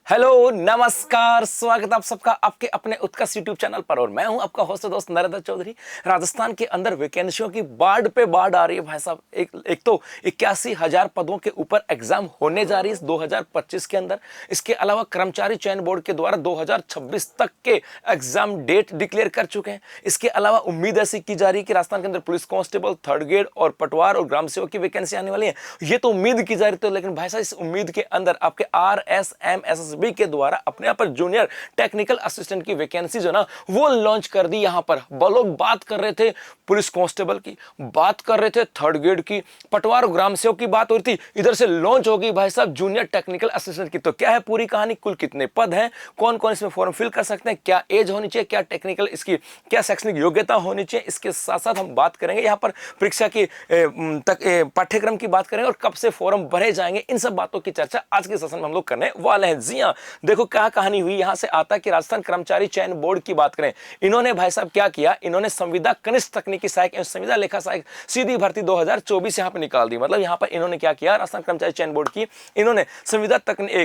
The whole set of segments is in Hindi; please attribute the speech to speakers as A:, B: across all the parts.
A: हेलो नमस्कार, स्वागत है आप सबका आपके अपने उत्कर्ष यूट्यूब चैनल पर। और मैं हूं आपका होस्ट दोस्त नरेंद्र चौधरी। राजस्थान के अंदर वैकेंसियों की बाढ़ पे बाढ़ आ रही है भाई साहब। एक तो 81,000 पदों के ऊपर एग्जाम होने जा रही है इस 2025 के अंदर। इसके अलावा कर्मचारी चयन बोर्ड के द्वारा 2026 तक के एग्जाम डेट डिक्लेयर कर चुके हैं। इसके अलावा उम्मीद ऐसी की जा रही है कि राजस्थान के अंदर पुलिस कांस्टेबल, थर्ड ग्रेड और पटवार और ग्राम सेवक की वैकेंसी आने वाली है। ये तो उम्मीद की जा रही थी, लेकिन भाई साहब इस उम्मीद के अंदर आपके RSMSSB के द्वारा अपने यहाँ पर जूनियर टेक्निकल असिस्टेंट की वैकेंसी जो ना वो लॉन्च कर दी। यहां पर लोग बात कर रहे थे पुलिस कांस्टेबल की, बात कर रहे थे थर्ड ग्रेड की, पटवार ग्राम सेवक की बात हो रही थी। इधर से लॉन्च होगी भाई साहब जूनियर टेक्निकल असिस्टेंट की। तो क्या है पूरी कहानी, कुल कितने पद हैं, कौन कौन इसमें फॉर्म फिल कर सकते हैं, क्या एज होनी चाहिए, क्या टेक्निकल इसकी क्या शैक्षणिक योग्यता होनी चाहिए, इसके साथ साथ हम बात करेंगे यहाँ पर परीक्षा की पाठ्यक्रम की बात करेंगे और कब से फॉर्म भरे जाएंगे। इन सब बातों की चर्चा आज के सेशन में हम लोग करने वाले हैं। जी हाँ, देखो क्या कहानी हुई। यहां से आता कि राजस्थान कर्मचारी चयन बोर्ड की बात करें, इन्होंने भाई साहब क्या किया, इन्होंने संविदा कनिष्ठ तकनीकी सहायक एवं संविदा लेखा सहायक सीधी भर्ती 2024 यहां पर निकाल दी। मतलब यहां पर इन्होंने क्या किया, राजस्थान कर्मचारी चयन बोर्ड की इन्होंने संविदा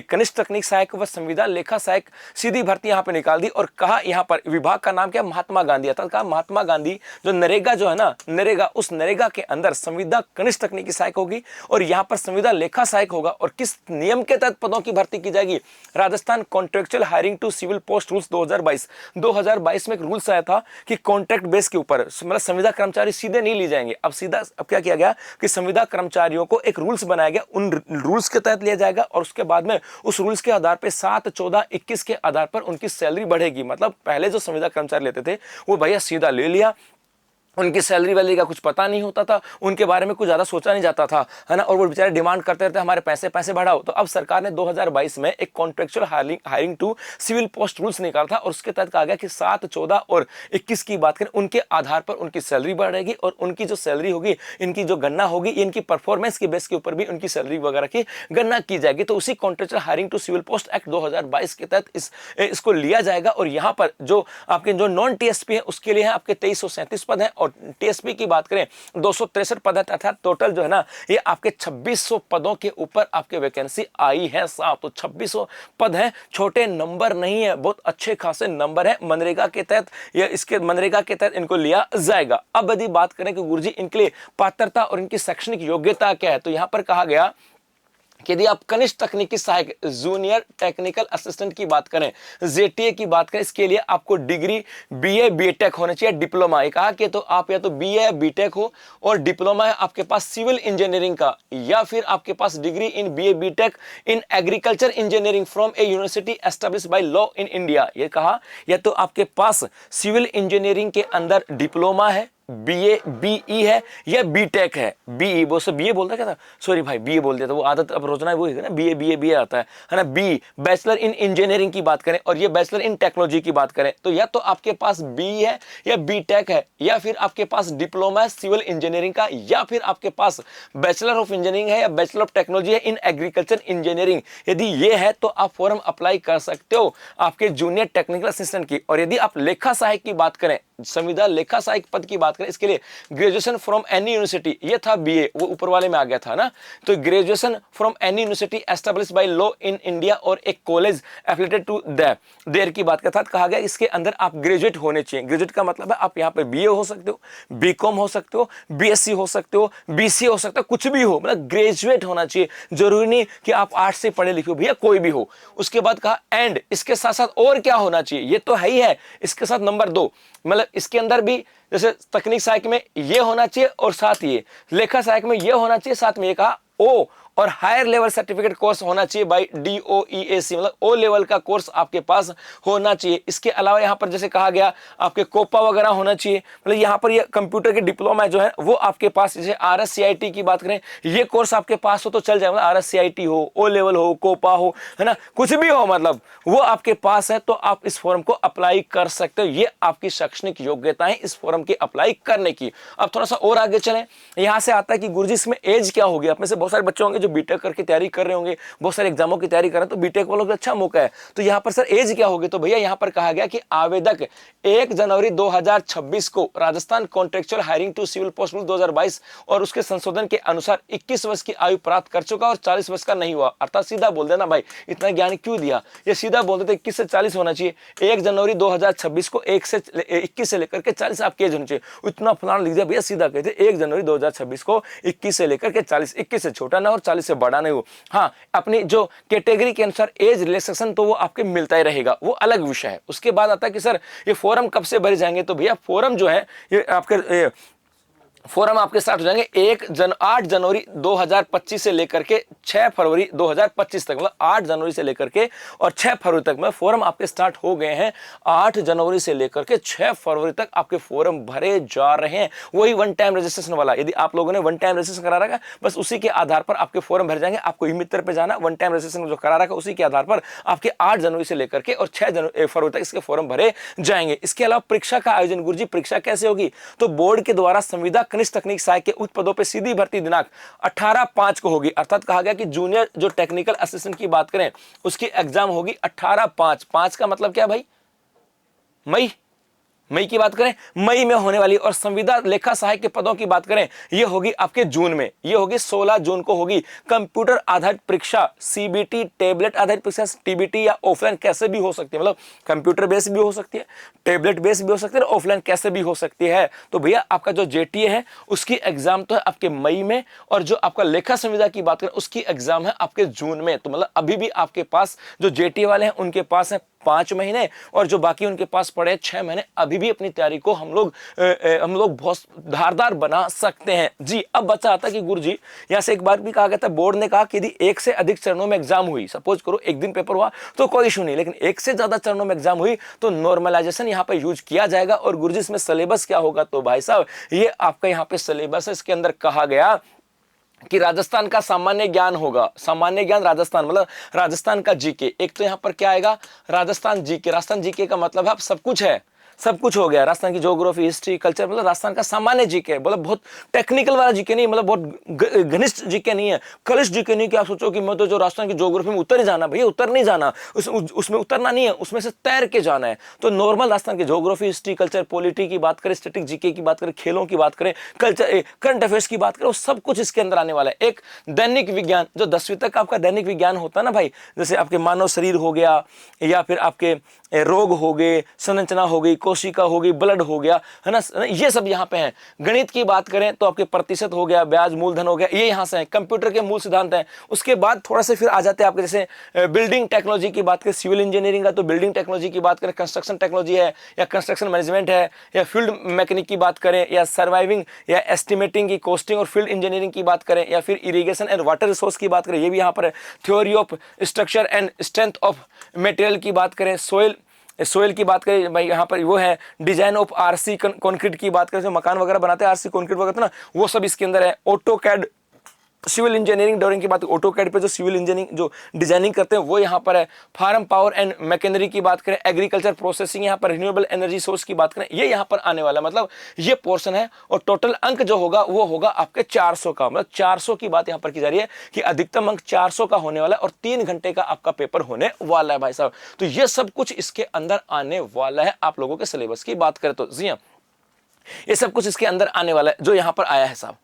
A: कनिष्ठ तकनीक सहायक व संविदा लेखा सहायक सीधी भर्ती यहां पर निकाल दी। और कहा यहां पर विभाग का नाम क्या, महात्मा गांधी। अर्थात कहा महात्मा गांधी जो नरेगा जो है ना, नरेगा, उस नरेगा के अंदर संविदा कनिष्ठ तकनीकी सहायक होगी और यहां पर संविदा लेखा सहायक होगा। और किस नियम के तहत पदों की भर्ती की जाएगी, Rajasthan contractual hiring to civil post rules 2022 में एक रूल्स आया था कि कॉन्ट्रैक्ट बेस के ऊपर मतलब संविदा कर्मचारी सीधे नहीं ली जाएंगे। अब क्या किया गया कि संविदा कर्मचारियों को एक रूल्स बनाया गया, उन रूल्स के तहत लिया जाएगा और उसके बाद में उस रूल्स के आधार पर 7, 14, 21 के आधार पर उनकी सैलरी बढ़ेगी। मतलब पहले जो संविदा कर्मचारी लेते थे वो भैया सीधा ले लिया, उनकी सैलरी वैलरी का कुछ पता नहीं होता था, उनके बारे में कुछ ज़्यादा सोचा नहीं जाता था, है ना। और वो बेचारे डिमांड करते रहते हमारे पैसे पैसे बढ़ाओ। तो अब सरकार ने 2022 में एक contractual hiring to civil post rules निकाला था और उसके तहत कहा गया कि 7, 14 और 21 की बात करें, उनके आधार पर उनकी सैलरी बढ़ेगी और उनकी जो सैलरी होगी, इनकी जो गणना होगी, इनकी परफॉर्मेंस के बेस के ऊपर भी उनकी सैलरी वगैरह की गणना की जाएगी। तो उसी contractual hiring to civil post act 2022 के तहत इसको लिया जाएगा। और यहाँ पर जो आपके जो नॉन TSP है उसके लिए है आपके 2337 पद हैं और TSP की बात करें 263 पद है। अर्थात टोटल जो है ना ये आपके 2600 पदों के ऊपर आपके वैकेंसी आई है साहब। तो 2600 पद हैं, छोटे नंबर नहीं है, बहुत अच्छे खासे नंबर है। मनरेगा के तहत इनको लिया जाएगा। अब यदि बात करें कि गुरुजी इनके लिए पात्रता और इनकी शैक्षणिक योग्यता क्या है, तो यहां पर कहा गया कि यदि आप कनिष्ठ तकनीकी सहायक जूनियर टेक्निकल असिस्टेंट की बात करें, JTA की बात करें, इसके लिए आपको डिग्री BA BTech होना चाहिए, डिप्लोमा। एक कहा कि तो आप या तो BA BTech हो और डिप्लोमा है आपके पास सिविल इंजीनियरिंग का, या फिर आपके पास degree in BA BTech in agriculture engineering from a university established by law in India. ये कहा या तो आपके पास सिविल इंजीनियरिंग के अंदर डिप्लोमा है, BA BE है या BTech है। BE वो सब BA बोलता क्या था, सॉरी भाई BA बोल दिया था, वो आदत अब रोजना वो है ना, BA आता है ना। B बैचलर इन इंजीनियरिंग की बात करें और ये बैचलर इन टेक्नोलॉजी की बात करें, तो या तो आपके पास BE है या BTech है, या फिर आपके पास डिप्लोमा है सिविल इंजीनियरिंग का, या फिर आपके पास बैचलर ऑफ इंजीनियरिंग है या बैचलर ऑफ टेक्नोलॉजी है इन एग्रीकल्चर इंजीनियरिंग। यदि ये है तो आप फॉर्म अप्लाई कर सकते हो आपके जूनियर टेक्निकल असिस्टेंट की। और यदि आप लेखा सहायक की बात करें, संविदा लेखा सहायक पद की बात करें, इसके लिए ग्रेजुएशन फ्रॉम एनी यूनिवर्सिटी, ये था BA, वो ऊपर वाले में आ गया था ना। तो graduation from any university established bye law in India और एक कॉलेज एफिलिएटेड टू देयर की बात करता कहा गया इसके अंदर आप ग्रेजुएट होने चाहिए। ग्रेजुएट का मतलब है आप यहाँ पर BA हो सकते हो, BCom हो सकते हो, BSc हो सकते हो, BCA हो सकते हो, कुछ भी हो, मतलब ग्रेजुएट होना चाहिए। जरूरी नहीं कि आप आर्ट्स से पढ़े लिखे हो, भैया कोई भी हो। उसके बाद कहा एंड इसके साथ साथ और क्या होना चाहिए, ये तो है ही है, इसके साथ नंबर 2 मतलब इसके अंदर भी जैसे तकनीक सहायक में ये होना चाहिए और साथ ये लेखा सहायक में ये होना चाहिए, साथ में ये कहा O और हायर लेवल सर्टिफिकेट कोर्स होना चाहिए बाय DOEAC, मतलब O लेवल का कोर्स आपके पास होना चाहिए। इसके अलावा यहाँ पर जैसे कहा गया आपके कोपा वगैरह होना चाहिए, मतलब यहाँ पर ये कंप्यूटर के डिप्लोमा जो है वो आपके पास, जैसे RSCIT की बात करें, ये कोर्स आपके पास हो तो चल जाए, मतलब RSCIT हो, O लेवल हो, कोपा हो, है ना, कुछ भी हो, मतलब वो आपके पास है तो आप इस फॉर्म को अप्लाई कर सकते हो। ये आपकी शैक्षणिक योग्यता है इस फॉर्म की अप्लाई करने की। अब थोड़ा सा और आगे चलें, यहाँ से आता है कि गुरुजी इसमें एज क्या होगी। आप में से बहुत सारे बच्चे होंगे जो जो बीटेक करके तैयारी कर रहे होंगे, बहुत सारे एग्जामों की तैयारी कर रहे हैं, तो बीटेक वालों का अच्छा मौका है। तो यहाँ पर सर एज क्या होगी, तो भैया यहाँ पर कहा गया कि आवेदक 1 जनवरी 2026 को Rajasthan contractual hiring to civil post rule 2022 और उसके संशोधन के अनुसार 21 वर्ष की आयु प्राप्त कर चुका और 40 वर्ष का नहीं हुआ। अर्थात सीधा बोल देना भाई, इतना ज्ञान क्यों दिया, ये सीधा बोल देते 21 से 40 होना चाहिए। 1 जनवरी 2026 को 21 से लेकर के 40 आपकी एज होनी चाहिए, इतना फलाना लिख दिया भैया। सीधा कहते 1 जनवरी 2026 को 21 से लेकर के 40, 21 से छोटा ना और 40 से बड़ा नहीं हो। हाँ, अपनी जो कैटेगरी के अनुसार एज रिलैक्सेशन तो वो आपके मिलता ही रहेगा, वो अलग विषय है। उसके बाद आता है कि सर ये फॉर्म कब से भरे जाएंगे, तो भैया फॉर्म जो है ये आपके फोरम आपके स्टार्ट हो जाएंगे 8 जनवरी 2025 से लेकर के 6 फरवरी 2025 तक, मतलब 8 जनवरी से लेकर के और 6 फरवरी तक में फोरम आपके स्टार्ट हो गए हैं। 8 जनवरी से लेकर के 6 फरवरी तक आपके फोरम भरे जा रहे हैं। वही वन टाइम रजिस्ट्रेशन वाला, यदि आप लोगों ने वन टाइम रजिस्ट्रेशन करा रखा है, बस उसी के आधार पर आपके फोरम भर जाएंगे। आपको ई-मित्र पे जाना, वन टाइम रजिस्ट्रेशन जो करा रखा है उसी के आधार पर आपके 8 जनवरी से लेकर के और 6 फरवरी तक इसके फोरम भरे जाएंगे। इसके अलावा परीक्षा का आयोजन, गुरुजी परीक्षा कैसे होगी, तो बोर्ड के द्वारा संविदा कनिष्ठ तकनीक सहायक के उच्च पदों पे सीधी भर्ती दिनांक 18/5 को होगी। अर्थात कहा गया कि जूनियर जो टेक्निकल असिस्टेंट की बात करें उसकी एग्जाम होगी 18/5। 5 का मतलब क्या भाई, मई की बात करें, मई में होने वाली। और संविदा लेखा सहायक के पदों की बात करें ये होगी आपके जून में, ये होगी 16 जून को होगी। कंप्यूटर आधारित परीक्षा, सीबीटी, टेबलेट आधारित परीक्षा, टीबीटी या ऑफलाइन कैसे भी हो सकती है, मतलब कंप्यूटर बेस भी हो सकती है, टेबलेट बेस भी हो सकती है और ऑफलाइन कैसे भी हो सकती है। तो भैया आपका जो जेटीए है उसकी एग्जाम तो है आपके मई में, और जो आपका लेखा संविदा की बात करें उसकी एग्जाम है आपके जून में। तो मतलब अभी भी आपके पास जो जेटीए वाले हैं उनके पास है 5 महीने और जो बाकी उनके पास पड़े 6 महीने। अभी भी अपनी तैयारी को हम लोग बहुत धारदार बना सकते हैं जी। अब बचा आता कि गुरुजी यहां से एक बार भी कहा गया था, बोर्ड ने कहा कि यदि 1 से अधिक चरणों में एग्जाम हुई, सपोज करो एक दिन पेपर हुआ तो कोई इशू नहीं, लेकिन 1 से ज्यादा चरणों में एग्जाम हुई तो नॉर्मलाइजेशन यहां पर यूज किया जाएगा। और गुरुजी इसमें सिलेबस क्या होगा, तो भाई साहब ये आपका यहां पे सिलेबस है, इसके अंदर कहा गया कि राजस्थान का सामान्य ज्ञान होगा। सामान्य ज्ञान राजस्थान मतलब राजस्थान का जीके। एक तो यहां पर क्या आएगा, राजस्थान जीके। राजस्थान जीके का मतलब है आप सब कुछ है, सब कुछ हो गया। राजस्थान की ज्योग्राफी, हिस्ट्री, कल्चर, मतलब राजस्थान का सामान्य जीके है। मतलब बहुत टेक्निकल वाला जीके नहीं, मतलब बहुत घनिष्ठ जीके नहीं है, कलिष्ठ जीके नहीं कि आप सोचो कि मैं तो जो राजस्थान की ज्योग्राफी में उतर ही जाना, भैया उतर नहीं जाना, उसमें उतरना नहीं है, उसमें से तैर के जाना है। तो नॉर्मल राजस्थान की ज्योग्राफी, हिस्ट्री, कल्चर, पॉलिटी की बात करें, स्टैटिक जीके की बात करें, खेलों की बात करें, कल्चर, करंट अफेयर्स की बात करें, वो सब कुछ इसके अंदर आने वाला है। एक दैनिक विज्ञान, जो 10वीं तक आपका दैनिक विज्ञान होता है ना भाई, जैसे आपके मानव शरीर हो गया या फिर आपके रोग हो गए, संरचना हो गई, कोशिका हो गई, ब्लड हो गया, है ना, ये सब यहाँ पे हैं। गणित की बात करें तो आपके प्रतिशत हो गया, ब्याज मूलधन हो गया, ये यहाँ से है। कंप्यूटर के मूल सिद्धांत हैं। उसके बाद थोड़ा से फिर आ जाते हैं आपके जैसे बिल्डिंग टेक्नोलॉजी की बात करें, सिविल इंजीनियरिंग का तो बिल्डिंग टेक्नोलॉजी की बात करें, कंस्ट्रक्शन टेक्नोलॉजी है या कंस्ट्रक्शन मैनेजमेंट है, या फील्ड मैकेनिक की बात करें, या सर्वाइविंग या एस्टिमेटिंग की कोस्टिंग और फील्ड इंजीनियरिंग की बात करें, या फिर इरीगेशन एंड वाटर रिसोर्स की बात करें, ये भी यहाँ पर है। Theory of structure and strength of material की बात करें, सोयल की बात करें भाई, यहाँ पर वो है डिजाइन ऑफ आरसी कंक्रीट की बात करें, जो मकान वगैरह बनाते हैं आरसी कंक्रीट वगैरह ना, वो सब इसके अंदर है। ऑटोकैड सिविल इंजीनियरिंग ड्राइंग की बात, ऑटोकैड पे जो सिविल इंजीनियरिंग जो डिजाइनिंग करते हैं वो यहाँ पर है। फार्म पावर एंड मैकेनरी की बात करें, एग्रीकल्चर प्रोसेसिंग, यहाँ पर रिन्यूएबल एनर्जी सोर्स की बात करें, ये यहाँ पर आने वाला, मतलब ये पोर्शन है। और टोटल अंक जो होगा वो होगा आपके 400 का, मतलब 400 की बात यहाँ पर की जा रही है कि अधिकतम अंक 400 का होने वाला है और 3 घंटे का आपका पेपर होने वाला है भाई साहब। तो ये सब कुछ इसके अंदर आने वाला है। आप लोगों के सिलेबस की बात करें तो जी हाँ, ये सब कुछ इसके अंदर आने वाला है जो यहाँ पर आया है साहब।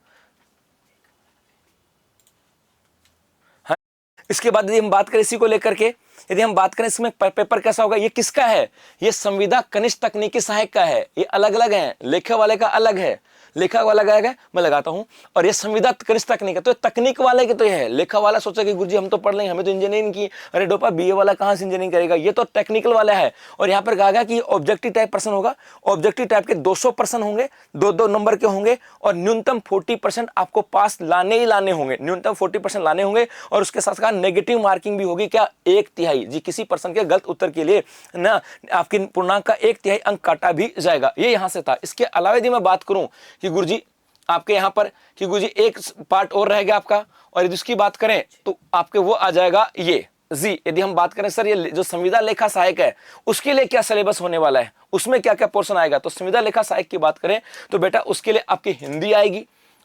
A: इसके बाद यदि हम बात करें इसी को लेकर के, यदि हम बात करें इसमें पेपर कैसा होगा, ये किसका है, ये संविदा कनिष्ठ तकनीकी सहायक का है। ये अलग अलग है, लेखा वाले का अलग है, लेखा वाला लगाएगा मैं लगाता हूं, और ये संविदा कनिष्ठ तकनीक है। तो तकनीक वाले के तो ये है, लेखा वाला सोचा कि गुरुजी हम तो पढ़ लेंगे, हमें तो इंजीनियरिंग की, अरे डोपा बीए वाला कहां से इंजीनियरिंग करेगा, ये तो टेक्निकल वाला है। और यहाँ पर कहा गया कि ऑब्जेक्टिव टाइप प्रश्न होगा, ऑब्जेक्टिव टाइप के 200 प्रश्न होंगे, 2-2 नंबर के होंगे, और न्यूनतम 40% आपको पास लाने ही लाने होंगे, न्यूनतम 40% लाने होंगे। और उसके साथ साथ नेगेटिव मार्किंग भी होगी, क्या 1/3 जी, किसी पर्सन के गलत उत्तर के लिए ना आपकी पूर्णांक का 1/3 अंक काटा भी जाएगा। ये यहां से था। इसके अलावा यदि मैं बात करूं कि गुरुजी आपके यहां पर कि गुरुजी एक पार्ट और रहेगा आपका, और यदि उसकी बात करें तो आपके वो आ जाएगा ये जी। यदि हम बात करें सर ये जो संविदा लेखा सहायक है उसके लिए क्या सिलेबस होने वाला है, उसमें क्या क्या पोर्शन आएगा, तो संविदा लेखा सहायक की बात करें तो बेटा उसके लिए आपकी हिंदी आएगी,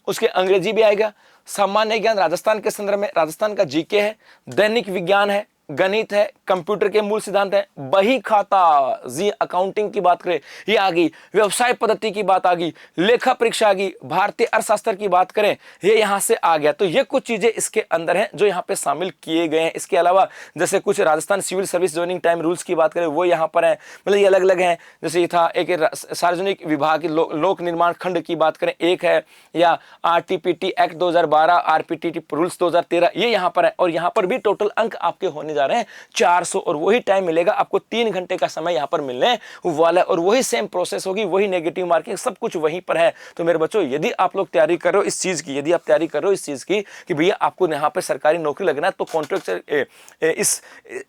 A: उसके अंग्रेजी भी आएगा, सामान्य ज्ञान राजस्थान के संदर्भ में राजस्थान का जीके है, दैनिक विज्ञान है, गणित है, कंप्यूटर के मूल सिद्धांत है, बही खाता जी अकाउंटिंग की बात करें ये आ गई, व्यवसाय पद्धति की बात आ गई, लेखा परीक्षा आ गई, भारतीय अर्थशास्त्र की बात करें ये यहां से आ गया। तो ये कुछ चीजें इसके अंदर हैं जो यहाँ पे शामिल किए गए हैं। इसके अलावा जैसे कुछ Rajasthan civil service joining time rules की बात करें वो यहाँ पर है, मतलब ये अलग अलग हैं। जैसे ये था एक सार्वजनिक विभाग लोक निर्माण खंड की बात करें एक है, या आरटीपीटी एक्ट 2012, आरपीटीटी रूल्स 2013 ये यहाँ पर है। और यहाँ पर भी टोटल अंक आपके होने जा रहे हैं 400 और वही टाइम मिलेगा आपको, 3 घंटे का समय यहां पर मिलने वाला है और वही सेम प्रोसेस होगी, वही नेगेटिव मार्किंग सब कुछ वहीं पर है। तो मेरे बच्चों यदि आप लोग तैयारी कर रहे हो इस चीज की, यदि आप तैयारी कर रहे हो इस चीज की कि भैया आपको यहां पे सरकारी नौकरी लगना है तो कॉन्ट्रैक्ट इस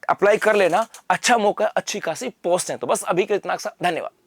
A: अप्लाई कर लेना, अच्छा मौका, अच्छी खासी पोस्ट है। तो बस अभी के इतना सा, धन्यवाद।